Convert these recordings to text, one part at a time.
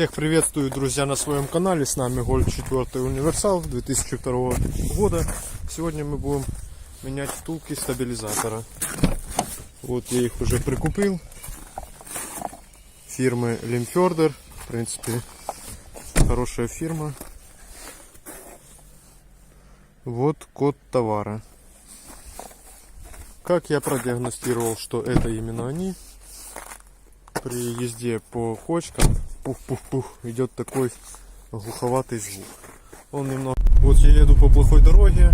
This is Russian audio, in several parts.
Всех приветствую, друзья, на своем канале. С нами Golf 4 Универсал 2002 года. Сегодня мы будем менять втулки стабилизатора. Вот я их уже прикупил. Фирмы Limfjorder. В принципе, хорошая фирма. Вот код товара. Как я продиагностировал, что это именно они. При езде по кочкам пух-пух-пух идет такой глуховатый звук. Он немного... Вот я еду по плохой дороге.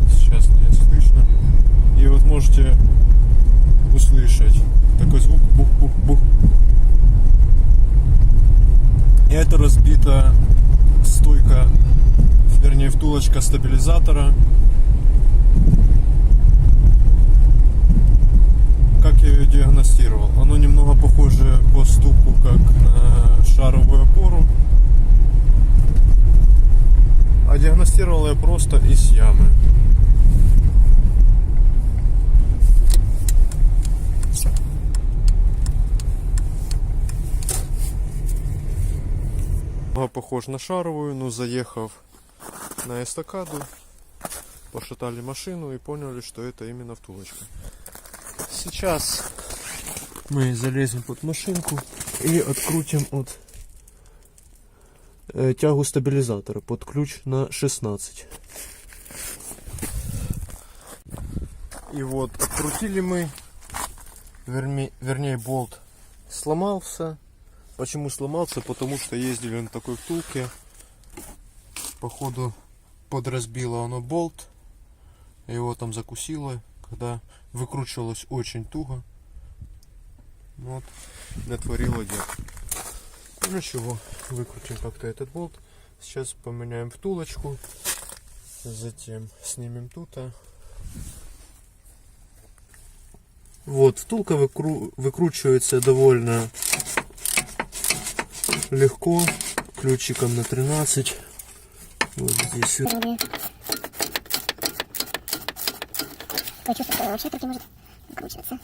Сейчас не слышно. И вот можете услышать такой звук бух-бух-бух. И это разбита стойка, вернее втулочка стабилизатора. Как я ее диагностировал? Оно немного похоже по стуку, как на шаровую опору. А диагностировал я просто из ямы. Похож на шаровую, но заехав на эстакаду, пошатали машину и поняли, что это именно втулочка. Сейчас мы залезем под машинку и открутим от тягу стабилизатора под ключ на 16. И вот открутили мы, вернее болт сломался. Почему сломался? Потому что ездили на такой втулке. Походу подразбило оно болт. Его там закусило, когда выкручивалось очень туго. Вот, натворило дело. Ну ничего, выкрутим как-то этот болт. Сейчас поменяем втулочку. Затем снимем тут. Вот, втулка выкручивается довольно легко. Ключиком на 13. Вот здесь. Почувствую, что вообще так не может выкручиваться.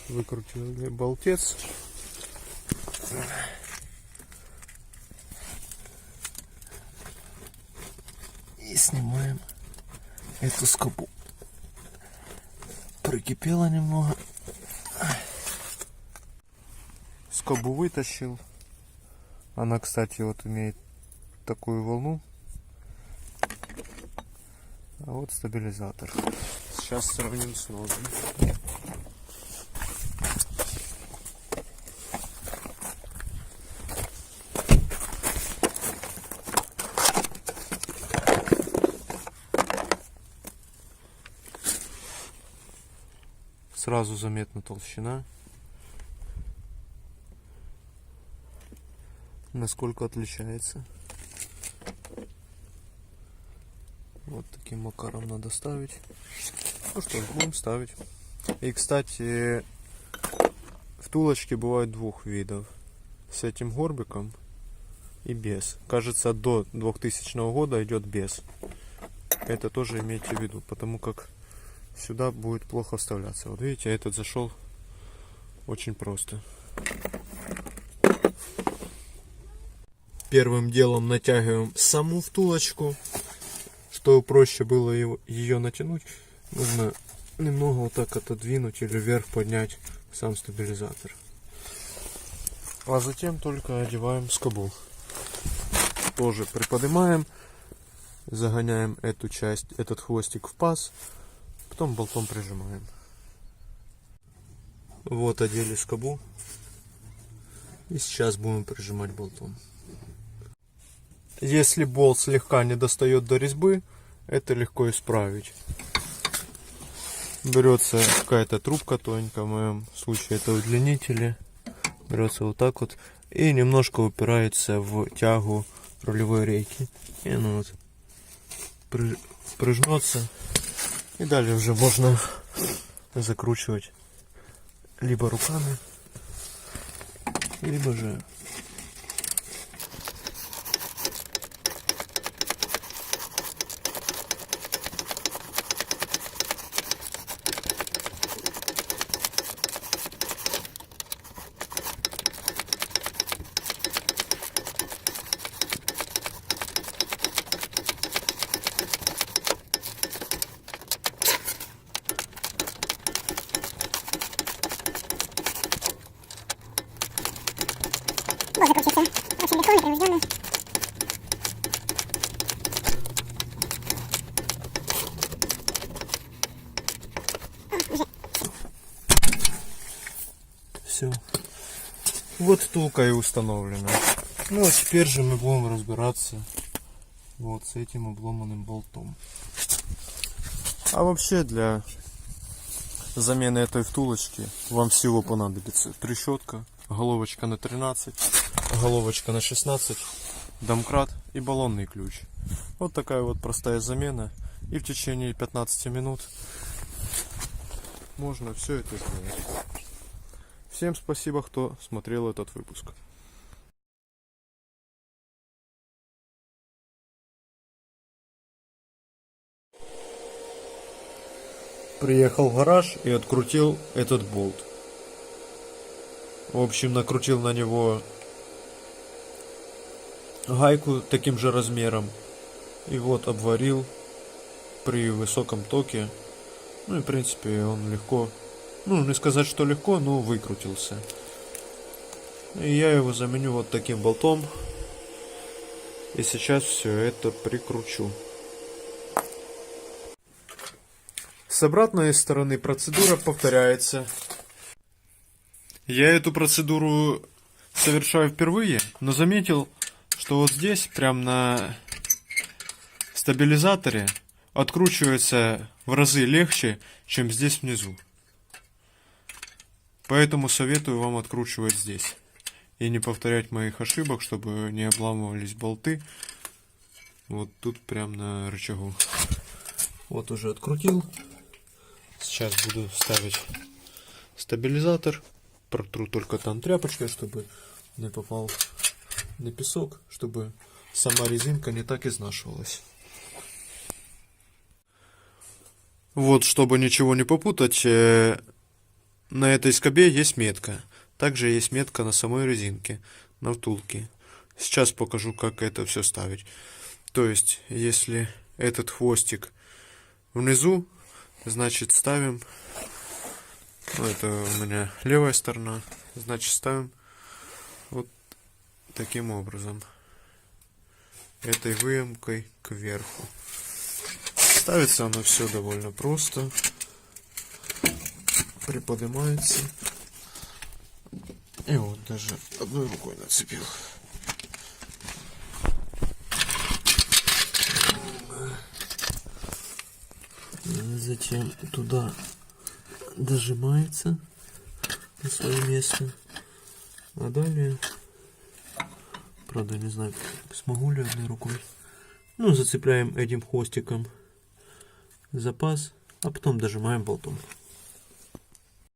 Выкрутили болтец. И снимаем эту скобу. Прикипела немного. Скобу вытащил. Она, кстати, вот имеет такую волну. А вот стабилизатор. Сейчас сравним с новым. Сразу заметна толщина, насколько отличается. Вот таким макаром надо ставить. Ну что ж, будем ставить. И, кстати, втулочки бывают двух видов. С этим горбиком и без. Кажется, до 2000 года идет без. Это тоже имейте в виду, потому как сюда будет плохо вставляться. Вот видите, этот зашел очень просто. Первым делом натягиваем саму втулочку. Чтобы проще было ее натянуть, нужно немного вот так отодвинуть или вверх поднять сам стабилизатор. А затем только одеваем скобу. Тоже приподнимаем, загоняем эту часть, этот хвостик в паз. Потом болтом прижимаем. Вот одели скобу. И сейчас будем прижимать болтом. Если болт слегка не достает до резьбы, это легко исправить. Берется какая-то трубка тоненькая, в моем случае это удлинители. Берется вот так вот. И немножко упирается в тягу рулевой рейки. И оно вот прижмется. И далее уже можно закручивать либо руками, либо же Вот закрутился. Очень легко, непринужденно. все. Вот втулка и установлена. Ну а теперь же мы будем разбираться вот с этим обломанным болтом. А вообще для замены этой втулочки вам всего понадобится трещотка, головочка на 13, головочка на 16, домкрат и баллонный ключ. Вот такая вот простая замена. И в течение 15 минут можно все это сделать. Всем спасибо, кто смотрел этот выпуск. Приехал в гараж и открутил этот болт. В общем, накрутил на него гайку таким же размером. И вот обварил при высоком токе. Ну и в принципе он легко, ну не сказать, что легко, но выкрутился. И я его заменю вот таким болтом. И сейчас все это прикручу. С обратной стороны процедура повторяется. Я эту процедуру совершаю впервые, но заметил, что вот здесь, прям на стабилизаторе, откручивается в разы легче, чем здесь внизу. Поэтому советую вам откручивать здесь. И не повторять моих ошибок, чтобы не обламывались болты. Вот тут прям на рычагу. Вот уже открутил. Сейчас буду ставить стабилизатор. Протру только там тряпочкой, чтобы не попал на песок, чтобы сама резинка не так изнашивалась. Вот, чтобы ничего не попутать, на этой скобе есть метка. Также есть метка на самой резинке, на втулке. Сейчас покажу, как это все ставить. То есть, если этот хвостик внизу, значит ставим, ну, это у меня левая сторона, значит ставим вот таким образом, этой выемкой кверху. Ставится оно все довольно просто, приподнимается, и вот даже одной рукой нацепил. Затем туда дожимается на свое место. А далее, правда не знаю, смогу ли одной рукой, ну зацепляем этим хвостиком за паз, а потом дожимаем болтом.